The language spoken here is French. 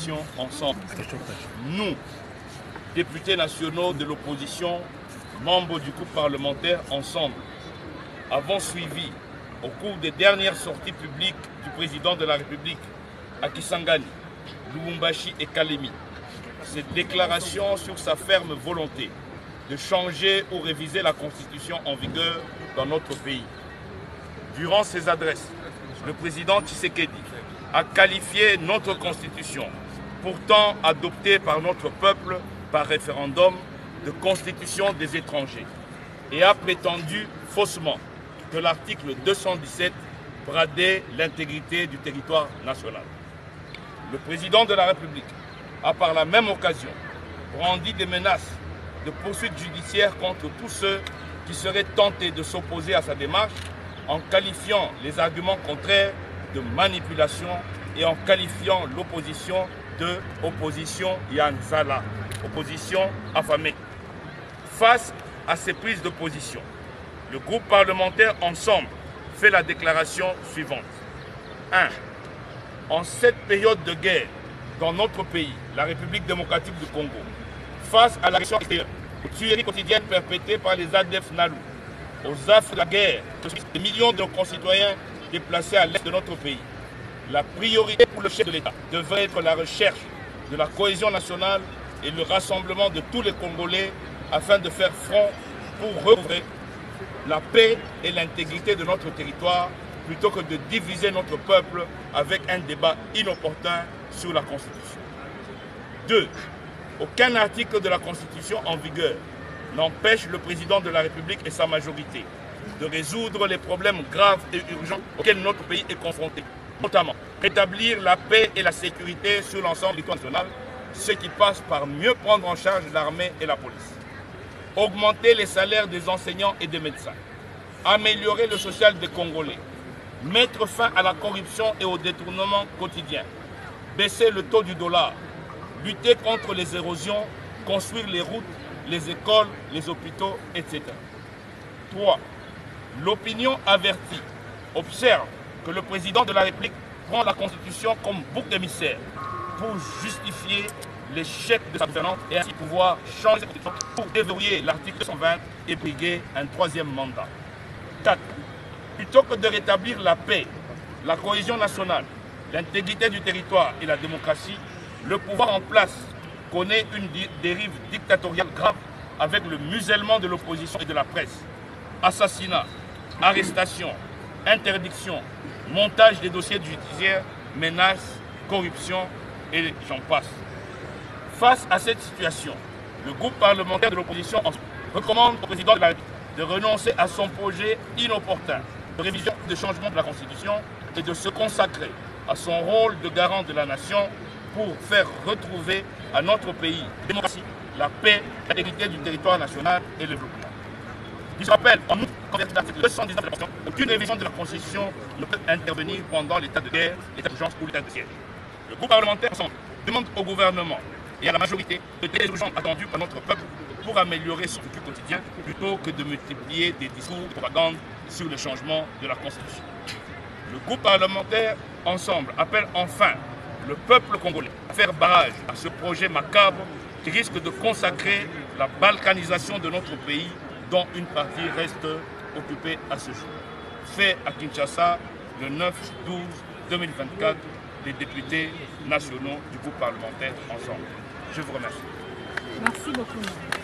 coalition Ensemble. Nous, députés nationaux de l'opposition, membres du groupe parlementaire Ensemble, avons suivi au cours des dernières sorties publiques du président de la République à Kisangani, Lubumbashi et Kalemi, cette déclaration sur sa ferme volonté de changer ou réviser la constitution en vigueur dans notre pays. Durant ses adresses, le président Tshisekedi a qualifié notre constitution, pourtant adoptée par notre peuple par référendum, de constitution des étrangers, et a prétendu faussement que l'article 217 bradait l'intégrité du territoire national. Le président de la République a par la même occasion brandi des menaces de poursuites judiciaires contre tous ceux qui seraient tentés de s'opposer à sa démarche, en qualifiant les arguments contraires de manipulation et en qualifiant l'opposition de opposition Yanzala, opposition affamée. Face à ces prises de position, le groupe parlementaire Ensemble fait la déclaration suivante. 1. En cette période de guerre dans notre pays, la République démocratique du Congo, face à l'agression extérieure, aux tueries quotidiennes perpétrées par les ADF NALU, aux affres de la guerre, des millions de concitoyens déplacés à l'est de notre pays, la priorité pour le chef de l'État devrait être la recherche de la cohésion nationale et le rassemblement de tous les Congolais afin de faire front pour recouvrer la paix et l'intégrité de notre territoire plutôt que de diviser notre peuple avec un débat inopportun sur la Constitution. 2. Aucun article de la Constitution en vigueur n'empêche le président de la République et sa majorité de résoudre les problèmes graves et urgents auxquels notre pays est confronté, notamment rétablir la paix et la sécurité sur l'ensemble du territoire national, ce qui passe par mieux prendre en charge l'armée et la police, augmenter les salaires des enseignants et des médecins, améliorer le social des Congolais, mettre fin à la corruption et au détournement quotidien, baisser le taux du dollar, lutter contre les érosions, construire les routes, les écoles, les hôpitaux, etc. 3. L'opinion avertie observe que le président de la République prend la Constitution comme bouc émissaire pour justifier l'échec de sa gouvernance et ainsi pouvoir changer la Constitution pour déverrouiller l'article 120 et briguer un troisième mandat. 4. Plutôt que de rétablir la paix, la cohésion nationale, l'intégrité du territoire et la démocratie, le pouvoir en place connaît une dérive dictatoriale grave avec le musellement de l'opposition et de la presse. Assassinats, arrestations, interdictions, montage des dossiers judiciaires, menaces, corruption et j'en passe. Face à cette situation, le groupe parlementaire de l'opposition recommande au président de la République de renoncer à son projet inopportun de révision de changement de la Constitution et de se consacrer à son rôle de garant de la nation pour faire retrouver à notre pays la démocratie, la paix, l'intégrité du territoire national et le développement. Je rappelle, en outre, qu'en vertu de l'article 219 de la Constitution, aucune révision de la Constitution ne peut intervenir pendant l'état de guerre, l'état d'urgence ou l'état de siège. Le groupe parlementaire Ensemble demande au gouvernement et à la majorité de traiter les urgences attendues par notre peuple pour améliorer son vécu quotidien plutôt que de multiplier des discours de propagande sur le changement de la Constitution. Le groupe parlementaire Ensemble appelle enfin le peuple congolais à faire barrage à ce projet macabre qui risque de consacrer la balkanisation de notre pays dont une partie reste occupée à ce jour. Fait à Kinshasa le 9/12/2024 des députés nationaux du groupe parlementaire Ensemble. Je vous remercie. Merci beaucoup.